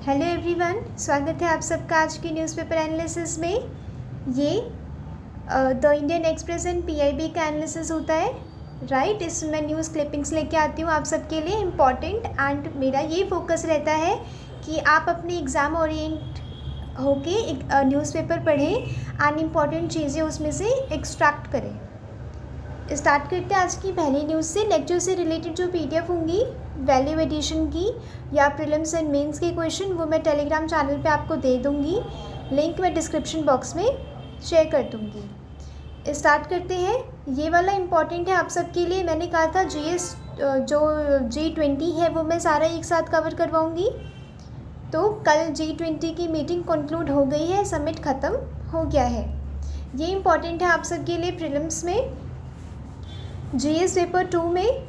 Hello everyone, स्वागत है आप सबका आज की न्यूज़पेपर एनालिसिस में। ये the Indian express and PIB का एनालिसिस होता है, राइट। इसमें मैं न्यूज़ क्लिपिंग्स लेके आती हूँ आप सबके लिए इम्पॉर्टेंट, एंड मेरा ये फोकस रहता है कि आप अपने एग्ज़ाम ओरिएंट होके एक न्यूज़पेपर पढ़ें एंड इम्पॉर्टेंट चीज़ें उसमें से एक्सट्रैक्ट करें। स्टार्ट करते हैं आज की पहली न्यूज़ से। लेक्चर से रिलेटेड जो पीडीएफ होंगी वैल्यू एडिशन की या प्रीलिम्स एंड मेंस के क्वेश्चन, वो मैं टेलीग्राम चैनल पे आपको दे दूँगी। लिंक मैं डिस्क्रिप्शन बॉक्स में शेयर कर दूँगी। स्टार्ट करते हैं। ये वाला इम्पॉर्टेंट है आप सबके लिए। मैंने कहा था जीएस जो G20 है वो मैं सारा एक साथ कवर करवाऊँगी। तो कल G20 की मीटिंग कंक्लूड हो गई है, समिट ख़त्म हो गया है। ये इम्पॉर्टेंट है आप सबके लिए प्रीलिम्स में, जीएस पेपर 2 में,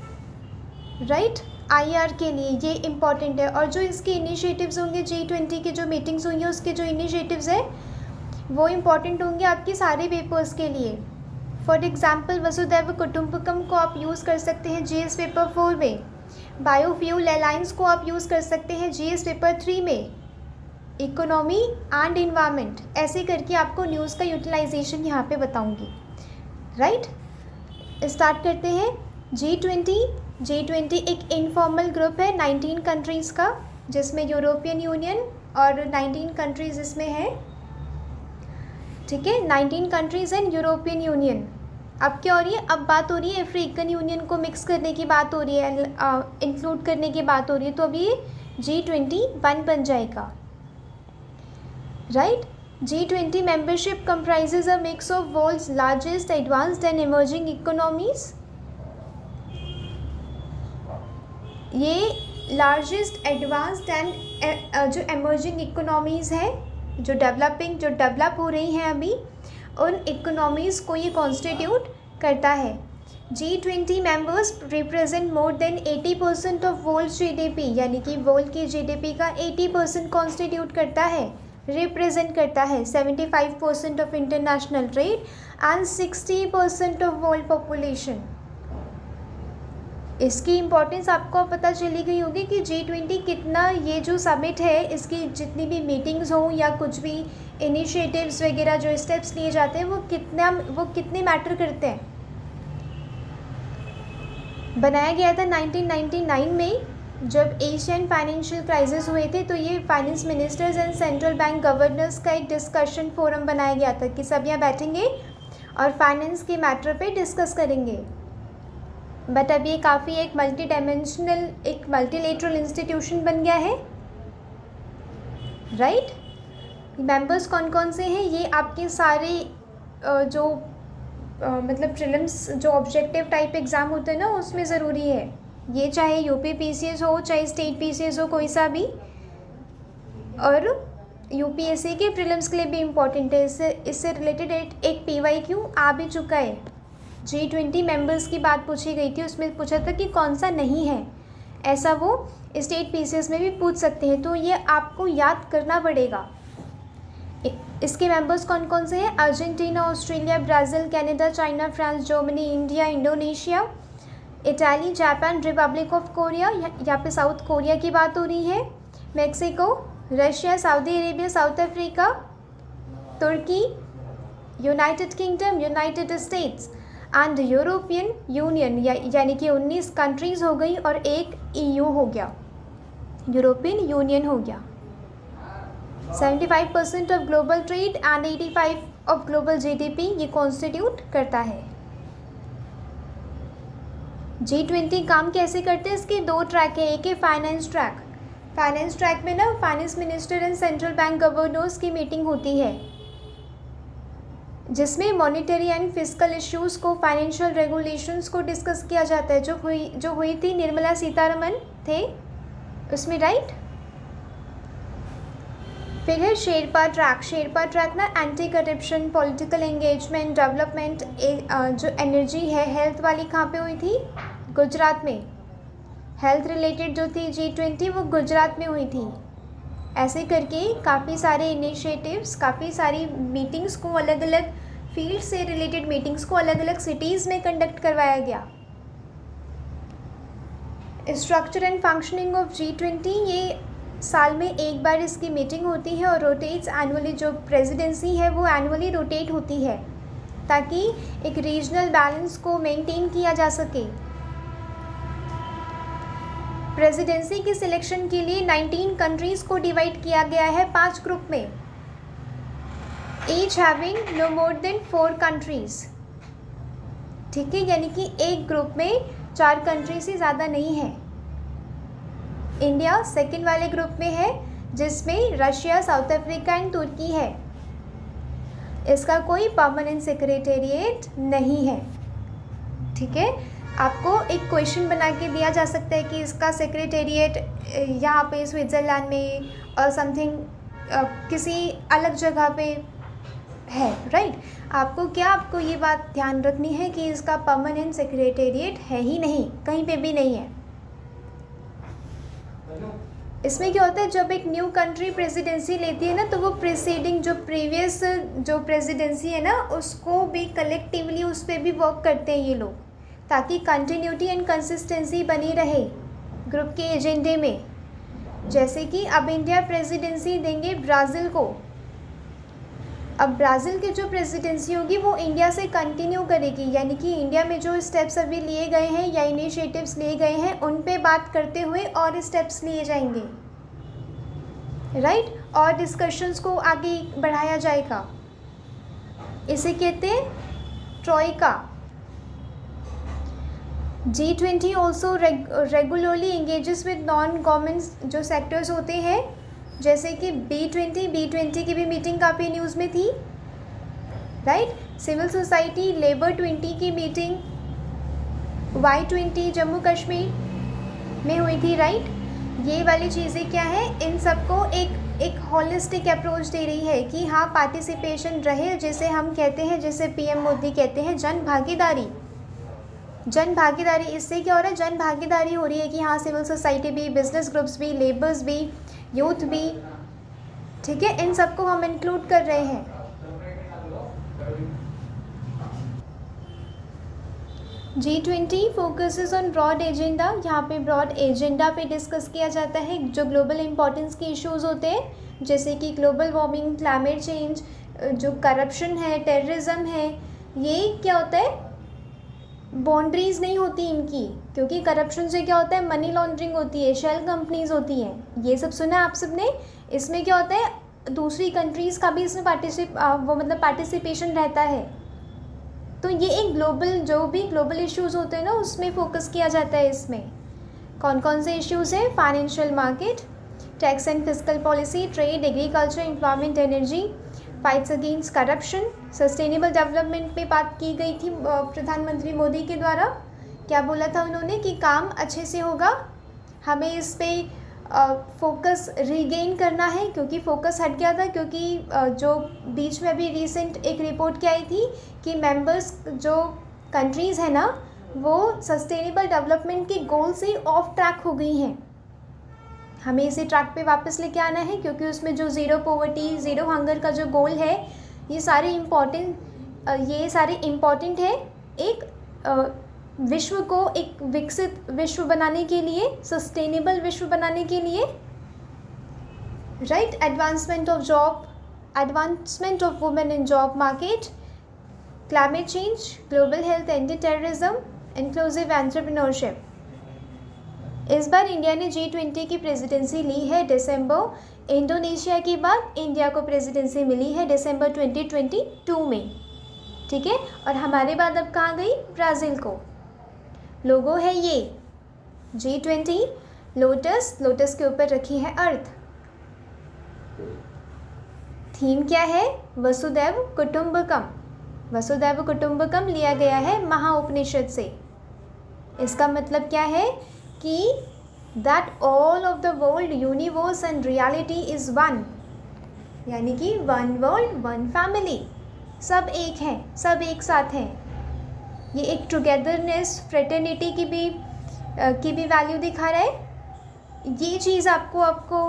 राइट। आईआर के लिए ये इम्पॉर्टेंट है। और जो इसके इनिशिएटिव्स होंगे, G20 की जो मीटिंग्स हुई हैं उसके जो इनिशिएटिव्स हैं वो इम्पॉर्टेंट होंगे आपके सारे पेपर्स के लिए। फॉर एग्जांपल वसुधैव कुटुंबकम को आप यूज़ कर सकते हैं जीएस पेपर 4 में। बायोफ्यूल अलायंस को आप यूज़ कर सकते हैं जीएस पेपर 3 में। इकोनॉमी एंड इन्वायरमेंट, ऐसे करके आपको न्यूज़ का यूटिलाइजेशन यहाँ पे बताऊँगी, राइट। स्टार्ट करते हैं। G20 एक इनफॉर्मल ग्रुप है 19 कंट्रीज़ का, जिसमें यूरोपियन यूनियन और 19 कंट्रीज़ इसमें है, ठीक है। 19 कंट्रीज़ एंड यूरोपियन यूनियन। अब क्या हो रही है, अब बात हो रही है अफ्रीकन यूनियन को मिक्स करने की बात हो रही है, इंक्लूड करने की बात हो रही है। तो अभी G21 बन जाएगा, right. G20 membership comprises a mix of world's largest advanced and emerging economies. ये लार्जेस्ट एडवांस्ड एंड जो emerging economies है, जो डेवलप हो रही हैं अभी, उन इकोनॉमीज़ को ये कॉन्स्टिट्यूट करता है। G20 members represent more than 80% of world GDP, यानी कि वर्ल्ड की GDP का 80% कॉन्स्टिट्यूट करता है, रिप्रेजेंट करता है। 75% of international trade and 60% of world population. इसकी इम्पोर्टेंस आपको पता चली गई होगी कि G20 कितना, ये जो समिट है इसकी जितनी भी मीटिंग्स हों या कुछ भी इनिशिएटिव्स वगैरह जो स्टेप्स लिए जाते हैं वो कितने मैटर करते हैं। बनाया गया था 1999 में, जब एशियन फाइनेंशियल क्राइसिस हुए थे। तो ये finance ministers and central bank governors का एक डिस्कशन फोरम बनाया गया था कि सब यहाँ बैठेंगे और फाइनेंस के मैटर पे डिस्कस करेंगे। बट अब ये काफ़ी एक मल्टीलेटरल इंस्टीट्यूशन बन गया है, राइट। मेंबर्स कौन कौन से हैं, ये आपके सारे मतलब प्रीलिम्स जो ऑब्जेक्टिव टाइप एग्ज़ाम होते हैं ना उसमें ज़रूरी है। ये चाहे यूपी पीसीएस हो चाहे स्टेट पीसीएस हो, कोई सा भी, और यूपीएससी के प्रीलिम्स के लिए भी इम्पॉर्टेंट है। इससे रिलेटेड एक PYQ आ भी चुका है। G20 मेंबर्स की बात पूछी गई थी, उसमें पूछा था कि कौन सा नहीं है, ऐसा वो स्टेट पीसीएस में भी पूछ सकते हैं। तो ये आपको याद करना पड़ेगा। इसके मेंबर्स कौन कौन से हैं, Argentina, Australia, Brazil, Canada, China, France, Germany, India, Indonesia, Italy, Japan, Republic of Korea, यहाँ पे साउथ कोरिया की बात हो रही है, Mexico, Russia, Saudi Arabia, South Africa, Turkey, United Kingdom, United States and European Union, यानी कि 19 कंट्रीज़ हो गई और एक EU हो गया, यूरोपियन यूनियन हो गया। 75% of global trade and 85% of global GDP ये कॉन्स्टिट्यूट करता है। G20 काम कैसे करते हैं, इसके 2 ट्रैक है। एक है फाइनेंस ट्रैक। फाइनेंस ट्रैक में ना finance minister and central bank governors की मीटिंग होती है, जिसमें मॉनेटरी एंड फिस्कल इश्यूज़ को, फाइनेंशियल रेगुलेशंस को डिस्कस किया जाता है। जो हुई थी निर्मला सीतारमन थे उसमें, राइट। फिर है शेरपा ट्रैक ना anti corruption, political engagement, development, जो एनर्जी है हेल्थ वाली कहाँ पे हुई थी, गुजरात में। हेल्थ रिलेटेड जो थी G20 वो गुजरात में हुई थी। ऐसे करके काफ़ी सारे इनिशिएटिव्स, काफ़ी सारी मीटिंग्स को, अलग अलग फील्ड से रिलेटेड मीटिंग्स को अलग अलग सिटीज़ में कंडक्ट करवाया गया। Structure and functioning of G20, ये साल में एक बार इसकी मीटिंग होती है और रोटेट्स एनुअली। जो प्रेसिडेंसी है वो एनुअली रोटेट होती है ताकि एक रीजनल बैलेंस को मेंटेन किया जा सके। प्रेसिडेंसी की सिलेक्शन के लिए 19 कंट्रीज़ को डिवाइड किया गया है 5 ग्रुप में, each having no more than 4 countries. ठीक है, यानी कि एक ग्रुप में 4 कंट्री से ज़्यादा नहीं है। इंडिया सेकंड वाले ग्रुप में है जिसमें रशिया, साउथ अफ्रीका एंड तुर्की है। इसका कोई परमानेंट सेक्रेटेरिएट नहीं है। ठीक है, आपको एक क्वेश्चन बना के दिया जा सकता है कि इसका सेक्रेटेरिएट यहाँ पे स्विट्ज़रलैंड में और समथिंग किसी अलग जगह पे है, राइट। आपको ये बात ध्यान रखनी है कि इसका परमानेंट सेक्रेटेरिएट है ही नहीं, कहीं पे भी नहीं है। इसमें क्या होता है, जब एक न्यू कंट्री प्रेसिडेंसी लेती है ना, तो वो प्रीसीडिंग जो प्रीवियस जो प्रेसिडेंसी है ना, उसको भी कलेक्टिवली उस पर भी वर्क करते हैं ये लोग, ताकि कंटिन्यूटी एंड कंसिस्टेंसी बनी रहे ग्रुप के एजेंडे में। जैसे कि अब इंडिया प्रेसिडेंसी देंगे ब्राज़ील को। अब ब्राज़ील की जो प्रेसिडेंसी होगी वो इंडिया से कंटिन्यू करेगी, यानी कि इंडिया में जो स्टेप्स अभी लिए गए हैं या इनिशिएटिव्स लिए गए हैं उन पे बात करते हुए और स्टेप्स लिए जाएंगे, राइट। और डिस्कशंस को आगे बढ़ाया जाएगा। इसे कहते हैं Troikaa. G20 also regularly engages with non government जो सेक्टर्स होते हैं, जैसे कि B20 की भी मीटिंग काफ़ी न्यूज़ में थी, राइट। सिविल सोसाइटी, लेबर 20 की मीटिंग, Y20 जम्मू कश्मीर में हुई थी, राइट। ये वाली चीज़ें क्या है, इन सबको एक हॉलिस्टिक अप्रोच दे रही है कि हाँ पार्टिसिपेशन रहे, जिसे हम कहते हैं, जिसे PM मोदी कहते हैं जन भागीदारी। जन भागीदारी, इससे क्या हो रहा है, जन भागीदारी हो रही है कि हाँ सिविल सोसाइटी भी, बिजनेस ग्रुप्स भी, लेबर्स भी, यूथ भी, ठीक है, इन सबको हम इंक्लूड कर रहे हैं। G20 focuses on broad agenda. यहाँ पे ब्रॉड एजेंडा पे डिस्कस किया जाता है जो ग्लोबल इंपॉर्टेंस के इश्यूज होते हैं, जैसे कि ग्लोबल वार्मिंग, क्लाइमेट चेंज, जो करप्शन है, टेररिज्म है। ये क्या होता है, बाउंड्रीज़ नहीं होती इनकी, क्योंकि करप्शन से क्या होता है, मनी लॉन्ड्रिंग होती है, शेल कंपनीज होती हैं, ये सब सुना आप सब ने। इसमें क्या होता है, दूसरी कंट्रीज़ का भी इसमें पार्टिसिपेशन रहता है। तो ये एक ग्लोबल, जो भी ग्लोबल इश्यूज़ होते हैं ना, उसमें फोकस किया जाता है। इसमें कौन कौन से इश्यूज़ हैं, financial market, tax and fiscal policy, trade, agriculture, environment, energy, fights against corruption, sustainable development पे बात की गई थी प्रधानमंत्री मोदी के द्वारा। क्या बोला था उन्होंने कि काम अच्छे से होगा, हमें इस पे फोकस रीगेन करना है, क्योंकि फोकस हट गया था। क्योंकि जो बीच में अभी रिसेंट एक रिपोर्ट क्या आई थी कि मेंबर्स जो कंट्रीज़ हैं ना, वो सस्टेनेबल डेवलपमेंट के गोल से ऑफ ट्रैक हो गई हैं। हमें इसे ट्रैक पे वापस लेके आना है, क्योंकि उसमें जो ज़ीरो पॉवर्टी, ज़ीरो हंगर का जो गोल है, ये सारे इम्पॉर्टेंट है एक विश्व को एक विकसित विश्व बनाने के लिए, सस्टेनेबल विश्व बनाने के लिए, right. Advancement of women in job market, climate change, global health, anti terrorism, inclusive entrepreneurship. इस बार इंडिया ने G20 की प्रेसिडेंसी ली है दिसंबर। इंडोनेशिया के बाद इंडिया को प्रेसिडेंसी मिली है दिसंबर 2022 में, ठीक है। और हमारे बाद अब कहाँ गई, ब्राज़ील को। लोगो है ये G20, लोटस के ऊपर रखी है अर्थ। थीम क्या है, वसुदैव कुटुंबकम। वसुदैव कुटुंबकम लिया गया है महाउपनिषद से। इसका मतलब क्या है कि that all of the world, universe and reality is one, यानी कि वन वर्ल्ड, वन फैमिली, सब एक हैं, सब एक साथ हैं। ये एक टुगेदरनेस, फ्रेटर्निटी की भी वैल्यू दिखा रहा है। ये चीज़ आपको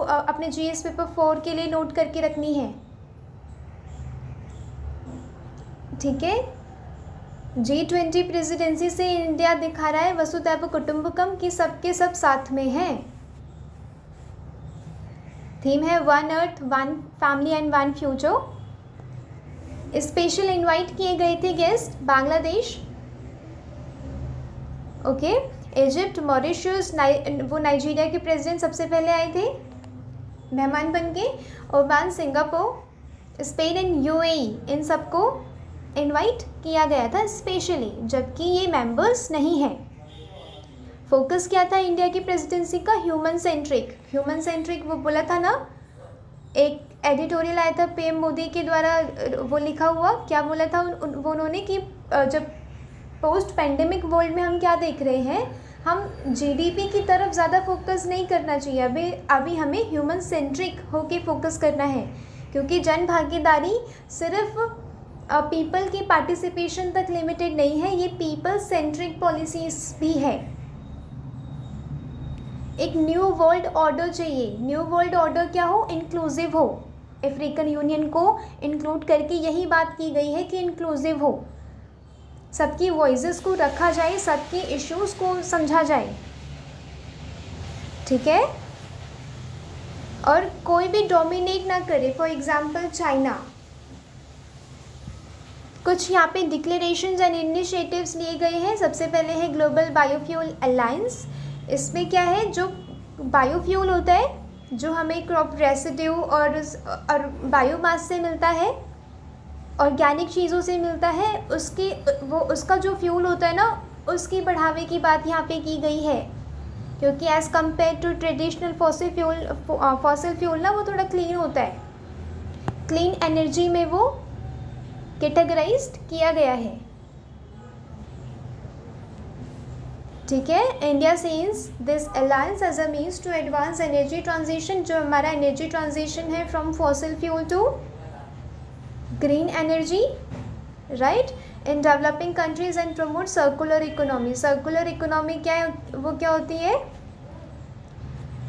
अपने GS पेपर 4 के लिए नोट करके रखनी है, ठीक है। G20 प्रेसिडेंसी से इंडिया दिखा रहा है वसुधैव कुटुंबकम की सबके सब साथ में हैं। थीम है one earth, one family and one future. Special invite किए गए थे guest Bangladesh, okay, Egypt, Mauritius, वो नाइजीरिया के प्रेसिडेंट सबसे पहले आए थे मेहमान बन के, Oman, Singapore, Spain and UAE, इन सबको इनवाइट किया गया था स्पेशली, जबकि ये मेंबर्स नहीं हैं। फोकस क्या था इंडिया की प्रेसिडेंसी का? Human centric. ह्यूमन सेंट्रिक वो बोला था ना, एक एडिटोरियल आया था पीएम मोदी के द्वारा, वो लिखा हुआ, क्या बोला था वो उन्होंने कि जब पोस्ट पेंडेमिक वर्ल्ड में हम क्या देख रहे हैं, हम जीडीपी की तरफ ज़्यादा फोकस नहीं करना चाहिए, अभी हमें ह्यूमन सेंट्रिक होके फोकस करना है, क्योंकि जन भागीदारी सिर्फ पीपल की पार्टिसिपेशन तक लिमिटेड नहीं है, ये पीपल सेंट्रिक पॉलिसीज भी है। एक न्यू वर्ल्ड ऑर्डर चाहिए। न्यू वर्ल्ड ऑर्डर क्या हो? इंक्लूसिव हो। अफ्रीकन यूनियन को इंक्लूड करके यही बात की गई है कि इंक्लूसिव हो, सबकी वॉइसेस को रखा जाए, सबके इश्यूज़ को समझा जाए, ठीक है, और कोई भी डोमिनेट ना करे। For example China. कुछ यहाँ पे डिक्लेरेशंस एंड इनिशिएटिव्स लिए गए हैं। सबसे पहले है ग्लोबल बायोफ्यूल अलायंस। इसमें क्या है, जो बायोफ्यूल होता है, जो हमें क्रॉप रेसिड्यू और बायोमास से मिलता है, ऑर्गेनिक चीज़ों से मिलता है, उसका जो फ्यूल होता है ना, उसकी बढ़ावे की बात यहाँ पे की गई है, क्योंकि as compare to traditional fossil fuel ना, वो थोड़ा क्लीन होता है, क्लीन एनर्जी में वो कैटेगराइज्ड किया गया है, ठीक है। India sees this alliance as a means to advance energy transition, जो हमारा एनर्जी ट्रांजिशन है from fossil fuel to green energy, right, in developing countries and promote circular economy. Circular economy क्या है, वो क्या होती है?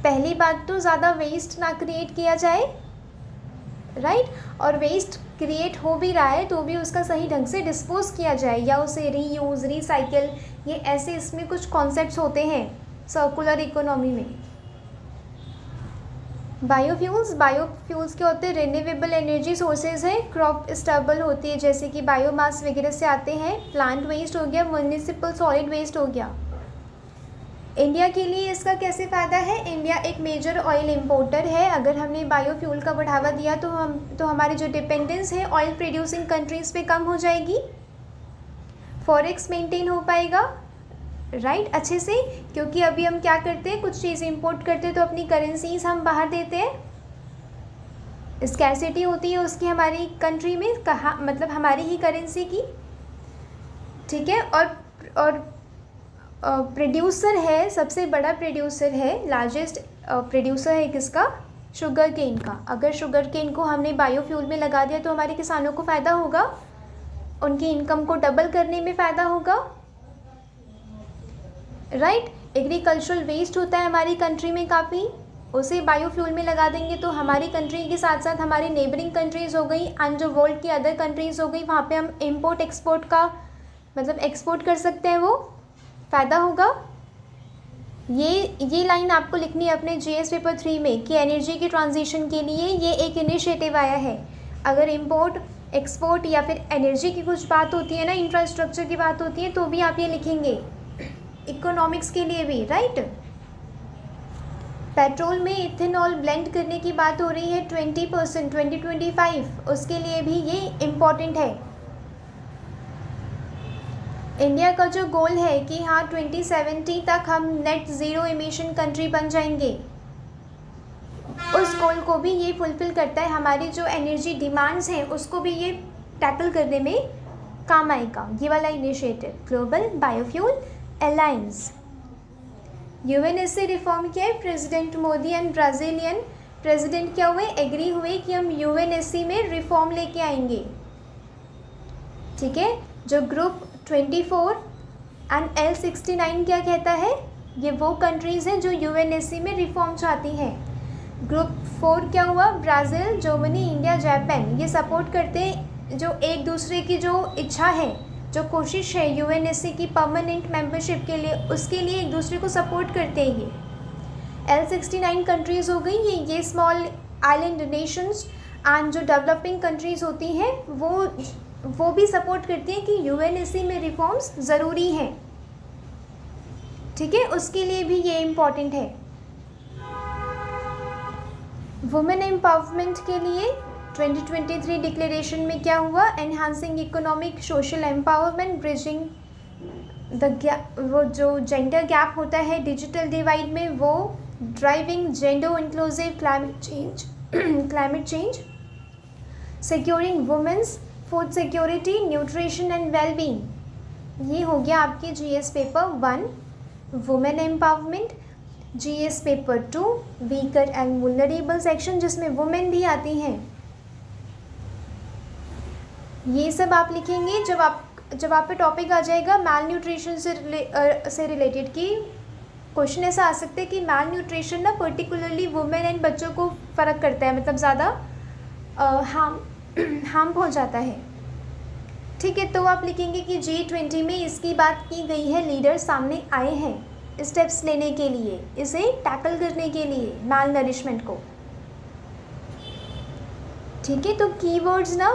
पहली बात तो ज़्यादा वेस्ट ना क्रिएट किया जाए, राइट, और वेस्ट क्रिएट हो भी रहा है तो भी उसका सही ढंग से डिस्पोज किया जाए, या उसे रीयूज़, रिसाइकिल, ये ऐसे इसमें कुछ कॉन्सेप्ट्स होते हैं सर्कुलर इकोनॉमी में। बायोफ्यूल्स क्या होते हैं? रिन्यूएबल एनर्जी सोर्सेज है। क्रॉप स्टेबल होती है, जैसे कि बायोमास वगैरह से आते हैं। प्लांट वेस्ट हो गया, म्युनिसिपल सॉलिड वेस्ट हो गया। इंडिया के लिए इसका कैसे फ़ायदा है? इंडिया एक मेजर ऑयल इंपोर्टर है। अगर हमने बायोफ्यूल का बढ़ावा दिया तो हमारी जो डिपेंडेंस है ऑयल प्रोड्यूसिंग कंट्रीज़ पे कम हो जाएगी, फॉरेक्स मेंटेन हो पाएगा, राइट, अच्छे से, क्योंकि अभी हम क्या करते हैं, कुछ चीज़ इंपोर्ट करते हैं तो अपनी करेंसीज हम बाहर देते हैं, स्कैरसिटी होती है उसकी हमारी कंट्री में, कहाँ मतलब हमारी ही करेंसी की, ठीक है। और प्रोड्यूसर है, सबसे बड़ा प्रोड्यूसर है, लार्जेस्ट प्रोड्यूसर है किसका? शुगर केन का। अगर शुगर केन को हमने बायोफ्यूल में लगा दिया तो हमारे किसानों को फ़ायदा होगा, उनकी इनकम को डबल करने में फ़ायदा होगा, राइट। एग्रीकल्चरल वेस्ट होता है हमारी कंट्री में काफ़ी, उसे बायोफ्यूल में लगा देंगे तो हमारी कंट्री के साथ साथ हमारी नेबरिंग कंट्रीज़ हो गई एंड जो वर्ल्ड की अदर कंट्रीज़ हो गई, वहाँ पे हम इम्पोर्ट एक्सपोर्ट का मतलब एक्सपोर्ट कर सकते हैं, वो फ़ायदा होगा। ये लाइन आपको लिखनी है अपने जीएस पेपर 3 में कि एनर्जी की ट्रांजिशन के लिए ये एक इनिशिएटिव आया है। अगर इम्पोर्ट एक्सपोर्ट या फिर एनर्जी की कुछ बात होती है ना, इंफ्रास्ट्रक्चर की बात होती है, तो भी आप ये लिखेंगे, इकोनॉमिक्स के लिए भी, राइट। पेट्रोल में इथेनॉल ब्लेंड करने की बात हो रही है 20% 2025, उसके लिए भी ये इम्पॉर्टेंट है। इंडिया का जो गोल है कि हाँ 2070 तक हम नेट ज़ीरो एमिशन कंट्री बन जाएंगे, उस गोल को भी ये फुलफ़िल करता है। हमारी जो एनर्जी डिमांड्स हैं उसको भी ये टैकल करने में काम आएगा, ये वाला initiative global biofuel alliance. UNSC reform किया है president Modi and Brazilian president क्या हुए, एग्री हुए कि हम यूएनएससी में रिफॉर्म लेके आएंगे, ठीक है। जो ग्रुप 24 एंड L69 क्या कहता है, ये वो कंट्रीज़ हैं जो यूएनएससी में रिफॉर्म चाहती हैं। ग्रुप 4 क्या हुआ, ब्राज़ील, जर्मनी, इंडिया, जापान, ये सपोर्ट करते हैं जो एक दूसरे की जो इच्छा है, जो कोशिश है यूएनएससी की परमानेंट मेंबरशिप के लिए, उसके लिए एक दूसरे को सपोर्ट करते हैं। ये L69 कंट्रीज़ हो गई, ये स्मॉल आइलैंड नेशंस एंड जो डेवलपिंग कंट्रीज़ होती हैं वो भी सपोर्ट करती हैं कि यूएनएससी में रिफॉर्म्स ज़रूरी हैं, ठीक है, उसके लिए भी ये इम्पॉर्टेंट है। वुमेन एम्पावरमेंट के लिए 2023 डिक्लेरेशन में क्या हुआ, enhancing economic social empowerment, bridging the gap, वो जो जेंडर गैप होता है डिजिटल डिवाइड में वो, driving gender inclusive climate change, securing women's food security, nutrition and wellbeing. ये हो गया आपके GS paper 1 women empowerment. GS paper 2 weaker and vulnerable section, जिसमें वुमेन भी आती हैं। ये सब आप लिखेंगे जब आप पे टॉपिक आ जाएगा मैल न्यूट्रिशन से रिलेटेड, की क्वेश्चन ऐसा आ सकता है कि मैल न्यूट्रिशन ना पर्टिकुलरली वुमेन एंड बच्चों को फ़र्क करता है, मतलब ज़्यादा हार्म पहुंचाता है, ठीक है। तो आप लिखेंगे कि G20 में इसकी बात की गई है, लीडर सामने आए हैं स्टेप्स लेने के लिए, इसे टैकल करने के लिए मैल नरिशमेंट को, ठीक है। तो कीवर्ड्स ना,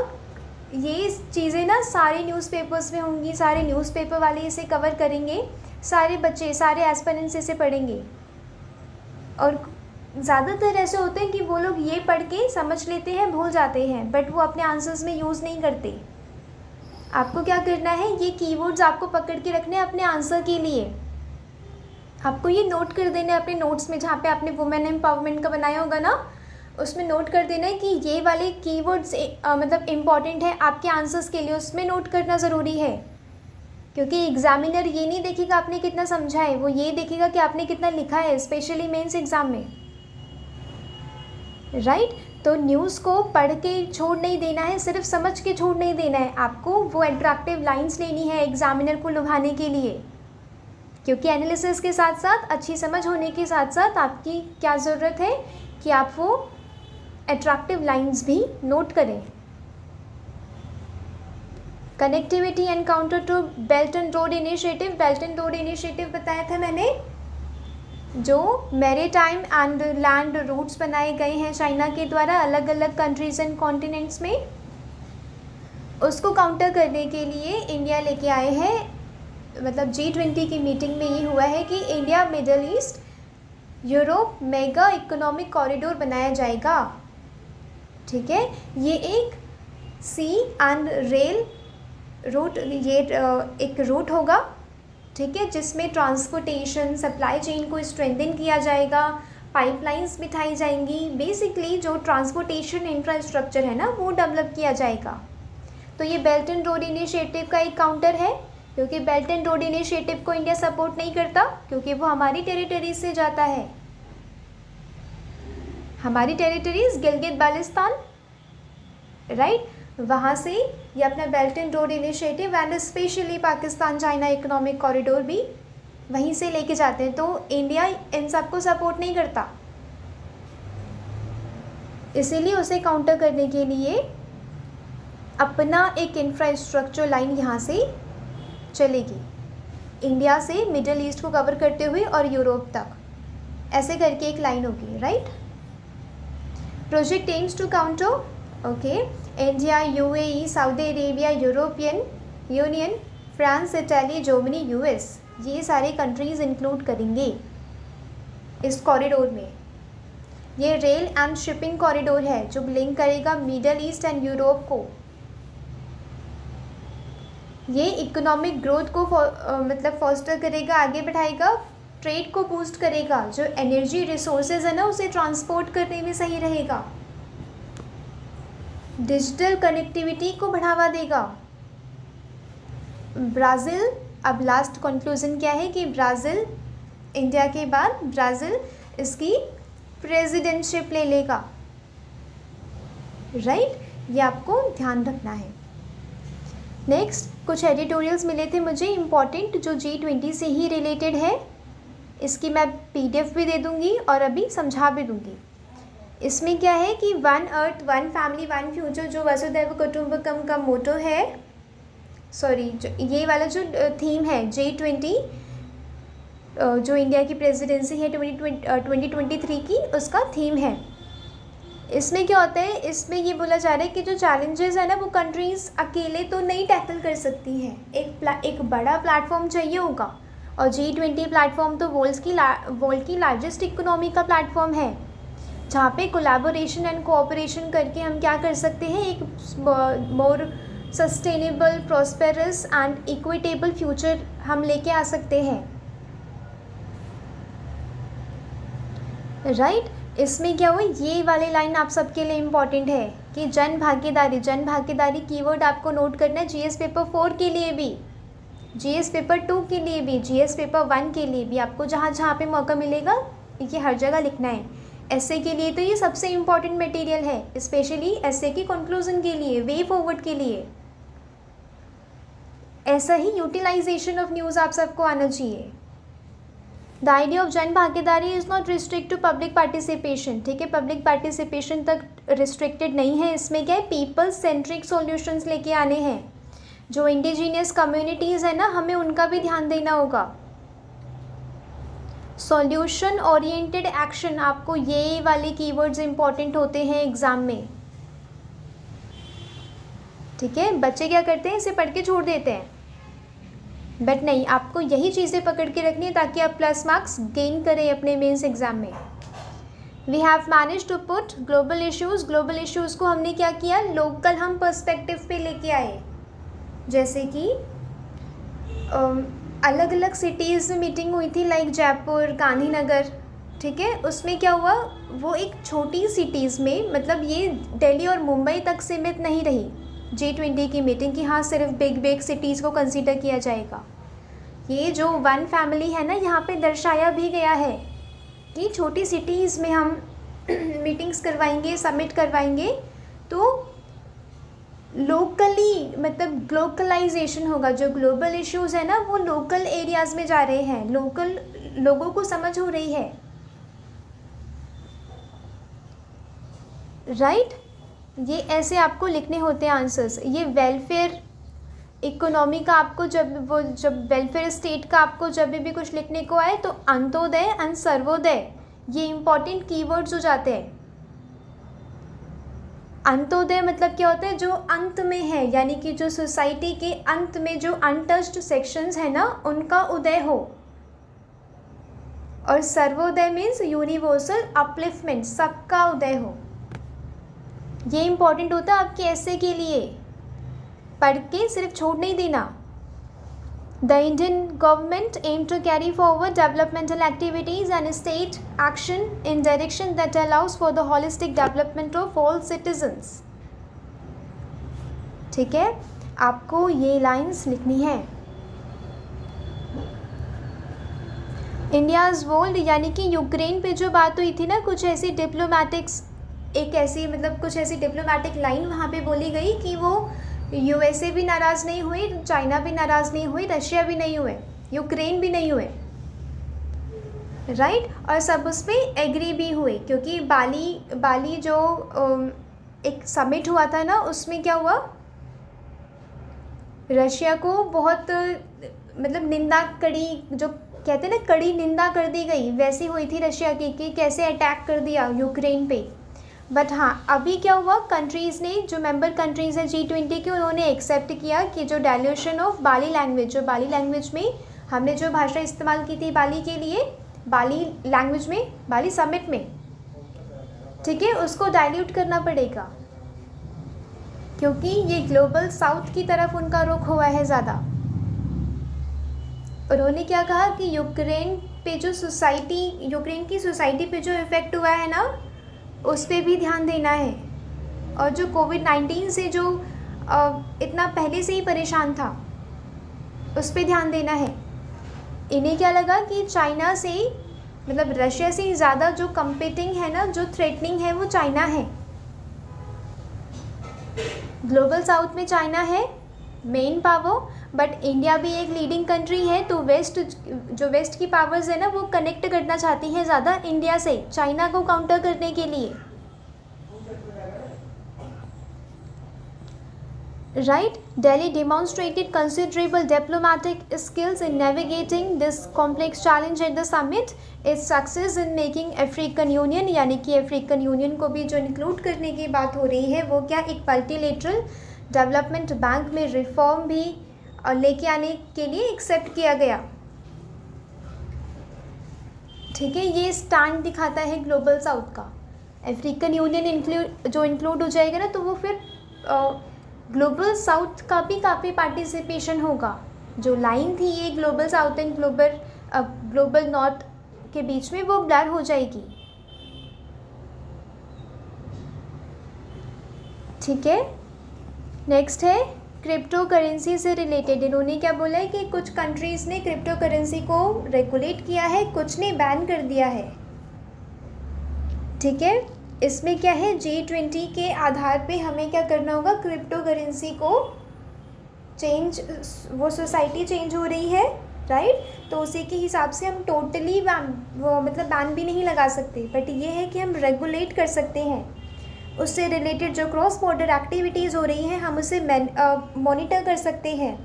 ये चीज़ें ना सारे न्यूज़पेपर्स में होंगी, सारे न्यूज़पेपर वाले इसे कवर करेंगे, सारे बच्चे, सारे एस्पिरेंट्स इसे पढ़ेंगे। और ज़्यादातर ऐसे होते हैं कि वो लोग ये पढ़ के समझ लेते हैं, भूल जाते हैं, बट वो अपने आंसर्स में यूज़ नहीं करते। आपको क्या करना है, ये कीवर्ड्स आपको पकड़ के रखने हैं अपने आंसर के लिए। आपको ये नोट कर देना है अपने नोट्स में, जहाँ पे आपने वुमेन एम्पावरमेंट का बनाया होगा ना, उसमें नोट कर देना है कि ये वाले कीवर्ड्स मतलब इम्पॉर्टेंट है आपके आंसर्स के लिए, उसमें नोट करना ज़रूरी है। क्योंकि एग्जामिनर ये नहीं देखेगा आपने कितना समझा है, वो ये देखेगा कि आपने कितना लिखा है, स्पेशली मेंस एग्ज़ाम में, राइट। तो न्यूज़ को पढ़ के छोड़ नहीं देना है, सिर्फ समझ के छोड़ नहीं देना है, आपको वो अट्रैक्टिव लाइंस लेनी है एग्जामिनर को लुभाने के लिए। क्योंकि एनालिसिस के साथ साथ, अच्छी समझ होने के साथ साथ आपकी क्या ज़रूरत है कि आप वो अट्रैक्टिव लाइंस भी नोट करें। Connectivity and counter to belt and road initiative. Belt and road initiative बताया था मैंने, जो मैरीटाइम एंड लैंड रूट्स बनाए गए हैं चाइना के द्वारा अलग अलग कंट्रीज एंड कॉन्टिनेंट्स में, उसको काउंटर करने के लिए इंडिया लेके आए हैं, मतलब G20 की मीटिंग में ये हुआ है कि India middle east Europe mega economic corridor बनाया जाएगा, ठीक है। ये एक सी एंड रेल रूट, ये एक रूट होगा, ठीक है, जिसमें ट्रांसपोर्टेशन सप्लाई चेन को स्ट्रेंथन किया जाएगा, पाइपलाइंस बिठाई जाएंगी, बेसिकली जो ट्रांसपोर्टेशन इंफ्रास्ट्रक्चर है ना वो डेवलप किया जाएगा। तो ये बेल्ट एंड रोड इनिशिएटिव का एक काउंटर है, क्योंकि बेल्ट एंड रोड इनिशिएटिव को इंडिया सपोर्ट नहीं करता, क्योंकि वो हमारी टेरिटरीज से जाता है। हमारी टेरिटरीज गिलगित बाल्टिस्तान, राइट, वहाँ से ये अपना belt and road initiative and specially Pakistan China economic corridor भी वहीं से लेके जाते हैं। तो इंडिया इन सब को सपोर्ट नहीं करता, इसीलिए उसे काउंटर करने के लिए अपना एक इंफ्रास्ट्रक्चर लाइन यहाँ से चलेगी, इंडिया से मिडल ईस्ट को कवर करते हुए और यूरोप तक, ऐसे करके एक लाइन होगी, right. Project aims to counter, okay, India, UAE, Saudi Arabia, European Union, France, Italy, Germany, US, ये सारे कंट्रीज़ इंक्लूड करेंगे इस कॉरिडोर में। ये रेल एंड शिपिंग कॉरिडोर है जो लिंक करेगा मिडल ईस्ट एंड यूरोप को। ये इकोनॉमिक ग्रोथ को मतलब फॉस्टर करेगा, आगे बढ़ाएगा, ट्रेड को बूस्ट करेगा, जो एनर्जी रिसोर्सेज है ना उसे ट्रांसपोर्ट करने में सही रहेगा, डिजिटल कनेक्टिविटी को बढ़ावा देगा। ब्राज़ील, अब लास्ट कंक्लूजन क्या है कि ब्राज़ील, इंडिया के बाद ब्राज़ील इसकी प्रेसिडेंटशिप ले लेगा, राइट, ये आपको ध्यान रखना है। नेक्स्ट कुछ एडिटोरियल्स मिले थे मुझे इम्पॉर्टेंट, जो G20 से ही रिलेटेड है, इसकी मैं PDF भी दे दूँगी और अभी समझा भी दूँगी। इसमें क्या है कि 1 अर्थ 1 फैमिली 1 फ्यूचर, जो वसुधैव कुटुंबकम का मोटो है, सॉरी, ये वाला जो थीम है G20 जो इंडिया की प्रेसिडेंसी है 2023 की, उसका थीम है। इसमें क्या होता है, इसमें ये बोला जा रहा है कि जो चैलेंजेस है ना वो कंट्रीज़ अकेले तो नहीं टैकल कर सकती हैं, एक बड़ा प्लेटफॉर्म चाहिए होगा। और G20 प्लेटफॉर्म तो वर्ल्ड की लार्जेस्ट इकोनॉमी का प्लेटफॉर्म है, जहाँ पे कोलैबोरेशन एंड कोऑपरेशन करके हम क्या कर सकते हैं, एक more sustainable, prosperous and equitable future हम लेके आ सकते हैं, राइट। इसमें क्या हुआ, ये वाली लाइन आप सबके लिए इम्पॉर्टेंट है कि जन भागीदारी कीवर्ड आपको नोट करना है, GS पेपर 4 के लिए भी, GS पेपर 2 के लिए भी, GS पेपर 1 के लिए भी। आपको जहाँ जहाँ पे मौका मिलेगा ये हर जगह लिखना है। एसए के लिए तो ये सबसे इम्पॉर्टेंट मटेरियल है, स्पेशली एसए की कंक्लूजन के लिए, वे फॉरवर्ड के लिए। ऐसा ही यूटिलाइजेशन ऑफ न्यूज़ आप सबको आना चाहिए। The idea of Jan Bhagidari is not restrict to public participation, ठीक है, पब्लिक पार्टिसिपेशन तक रिस्ट्रिक्टेड नहीं है। इसमें क्या है, पीपल सेंट्रिक सॉल्यूशंस लेके आने हैं। जो इंडिजीनियस कम्युनिटीज़ है ना, हमें उनका भी ध्यान देना होगा। सॉल्यूशन ओरिएंटेड एक्शन, आपको ये वाले कीवर्ड्स इंपॉर्टेंट होते हैं एग्ज़ाम में, ठीक है। बच्चे क्या करते हैं, इसे पढ़ के छोड़ देते हैं, बट नहीं, आपको यही चीज़ें पकड़ के रखनी है ताकि आप प्लस मार्क्स गेन करें अपने मेंस एग्ज़ाम में। We have manage to put global issues को हमने क्या किया, लोकल हम पर्सपेक्टिव पे लेके आए। जैसे कि अलग अलग सिटीज़ में मीटिंग हुई थी, लाइक जयपुर, गांधीनगर, ठीक है। उसमें क्या हुआ, वो एक छोटी सिटीज़ में, मतलब ये दिल्ली और मुंबई तक सीमित नहीं रही G20 की मीटिंग की, हाँ सिर्फ बिग सिटीज़ को कंसीडर किया जाएगा। ये जो वन फैमिली है ना, यहाँ पे दर्शाया भी गया है कि छोटी सिटीज़ में हम मीटिंग्स करवाएंगे, समिट करवाएंगे, तो लोकली, मतलब ग्लोकलाइजेशन होगा। जो ग्लोबल इश्यूज़ है ना वो लोकल एरियाज़ में जा रहे हैं, लोकल लोगों को समझ हो रही है, राइट। ये ऐसे आपको लिखने होते हैं आंसर्स। ये वेलफेयर इकोनॉमी का आपको जब वेलफेयर स्टेट का आपको जब भी कुछ लिखने को आए तो अंत्योदय एंड सर्वोदय, ये इंपॉर्टेंट कीवर्ड्स हो जाते हैं। अंत्योदय मतलब क्या होता है, जो अंत में है, यानी कि जो सोसाइटी के अंत में जो अनटच्ड सेक्शंस है ना उनका उदय हो। और सर्वोदय मीन्स यूनिवर्सल अपलिफ्टमेंट, सबका उदय हो। ये इंपॉर्टेंट होता है आपके ऐसे के लिए, पढ़ के सिर्फ छोड़ नहीं देना। The Indian government aim to carry forward developmental activities and state action in direction that allows for the holistic development of all citizens, ठीक है। आपको ये लाइंस लिखनी है। इंडियाज़ वर्ल्ड, यानी कि यूक्रेन पे जो बात हुई थी ना, कुछ ऐसी डिप्लोमेटिक्स, एक ऐसी मतलब कुछ ऐसी डिप्लोमेटिक लाइन वहाँ पे बोली गई कि वो USA भी नाराज़ नहीं हुई, चाइना भी नाराज़ नहीं हुई, रशिया भी नहीं हुए, यूक्रेन भी नहीं हुए, राइट। और सब उस पर एग्री भी हुए, क्योंकि बाली जो एक समिट हुआ था ना, उसमें क्या हुआ, रशिया को बहुत मतलब निंदा, कड़ी जो कहते हैं ना, कड़ी निंदा कर दी गई, वैसी हुई थी रशिया की कि कैसे अटैक कर दिया यूक्रेन पे। बट हाँ, अभी क्या हुआ, कंट्रीज़ ने, जो मेंबर कंट्रीज़ हैं G20 के, उन्होंने एक्सेप्ट किया कि जो डायल्यूशन ऑफ बाली लैंग्वेज, जो बाली लैंग्वेज में हमने जो भाषा इस्तेमाल की थी बाली के लिए, बाली लैंग्वेज में, बाली समिट में, ठीक है, उसको डाइल्यूट करना पड़ेगा, क्योंकि ये ग्लोबल साउथ की तरफ उनका रुख हुआ है ज़्यादा। उन्होंने क्या कहा कि यूक्रेन की सोसाइटी पे जो इफ़ेक्ट हुआ है ना, उस पर भी ध्यान देना है। और जो कोविड-19 से जो इतना पहले से ही परेशान था, उस पर ध्यान देना है। इन्हें क्या लगा कि चाइना से, मतलब रशिया से ज़्यादा जो कंपीटिंग है ना, जो थ्रेटनिंग है, वो चाइना है। ग्लोबल साउथ में चाइना है मेन पावर, बट इंडिया भी एक लीडिंग कंट्री है, तो वेस्ट की पावर्स है ना, वो कनेक्ट करना चाहती हैं ज़्यादा इंडिया से, चाइना को काउंटर करने के लिए। Right? Delhi demonstrated considerable diplomatic skills in navigating this complex challenge at the summit. Its success in making African Union, यानी कि अफ्रीकन यूनियन को भी जो इंक्लूड करने की बात हो रही है वो क्या, एक मल्टीलेटरल डेवलपमेंट बैंक में रिफॉर्म भी लेके आने के लिए एक्सेप्ट किया गया। ठीक है, ये स्टैंड दिखाता है ग्लोबल साउथ का। अफ्रीकन यूनियन इंक्लूड हो जाएगा ना, तो वो फिर ग्लोबल साउथ का भी काफ़ी पार्टिसिपेशन होगा। जो लाइन थी ये global south and global north के बीच में, वो ब्लर हो जाएगी। ठीक है, नेक्स्ट है क्रिप्टो करेंसी से रिलेटेड। इन्होंने क्या बोला है कि कुछ कंट्रीज़ ने क्रिप्टो करेंसी को रेगुलेट किया है, कुछ ने बैन कर दिया है। ठीक है, इसमें क्या है, G20 के आधार पे हमें क्या करना होगा, क्रिप्टो करेंसी को चेंज, वो सोसाइटी चेंज हो रही है, राइट, तो उसी के हिसाब से हम टोटली बैन भी नहीं लगा सकते, बट ये है कि हम रेगुलेट कर सकते हैं। उससे रिलेटेड जो क्रॉस बॉर्डर एक्टिविटीज़ हो रही हैं हम उसे मॉनिटर कर सकते हैं।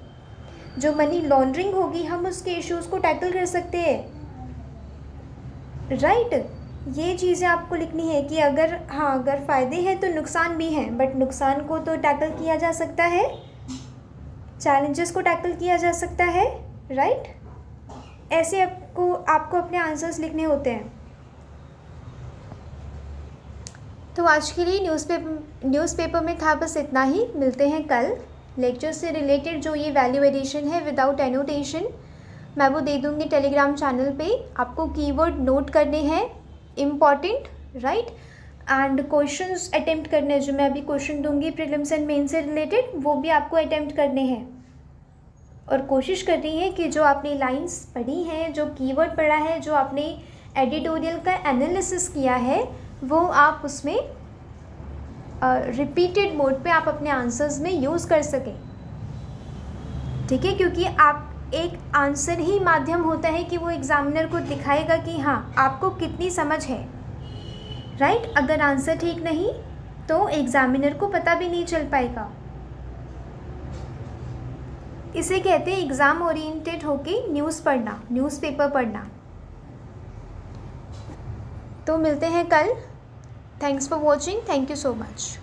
जो मनी लॉन्ड्रिंग होगी हम उसके इश्यूज़ को टैकल कर सकते हैं, राइट। ये चीज़ें आपको लिखनी है कि अगर फ़ायदे हैं तो नुकसान भी हैं, बट नुकसान को तो टैकल किया जा सकता है, चैलेंजेस को टैकल किया जा सकता है, राइट। ऐसे आपको अपने आंसर्स लिखने होते हैं। तो आज के लिए न्यूज़पेपर में था बस इतना ही। मिलते हैं कल। लेक्चर से रिलेटेड जो ये वैल्यू एडिशन है विदाउट एनोटेशन मैं वो दे दूँगी टेलीग्राम चैनल पे। आपको कीवर्ड नोट करने हैं important, right, and questions attempt करने हैं। जो मैं अभी क्वेश्चन दूंगी प्रीलिम्स एंड मेन से रिलेटेड, वो भी आपको अटेम्प्ट करने हैं। और कोशिश कर रही है कि जो आपने लाइंस पढ़ी हैं, जो कीवर्ड पढ़ा है, जो आपने एडिटोरियल का एनालिसिस किया है, वो आप उसमें रिपीटेड मोड पे आप अपने आंसर्स में यूज़ कर सकें। ठीक है, क्योंकि आप एक आंसर ही माध्यम होता है कि वो एग्ज़ामिनर को दिखाएगा कि हाँ आपको कितनी समझ है, राइट। अगर आंसर ठीक नहीं तो एग्ज़ामिनर को पता भी नहीं चल पाएगा। इसे कहते हैं एग्ज़ाम ओरिएंटेड होके न्यूज़ पढ़ना, न्यूज़पेपर पढ़ना। तो मिलते हैं कल। Thanks for watching, thank you so much.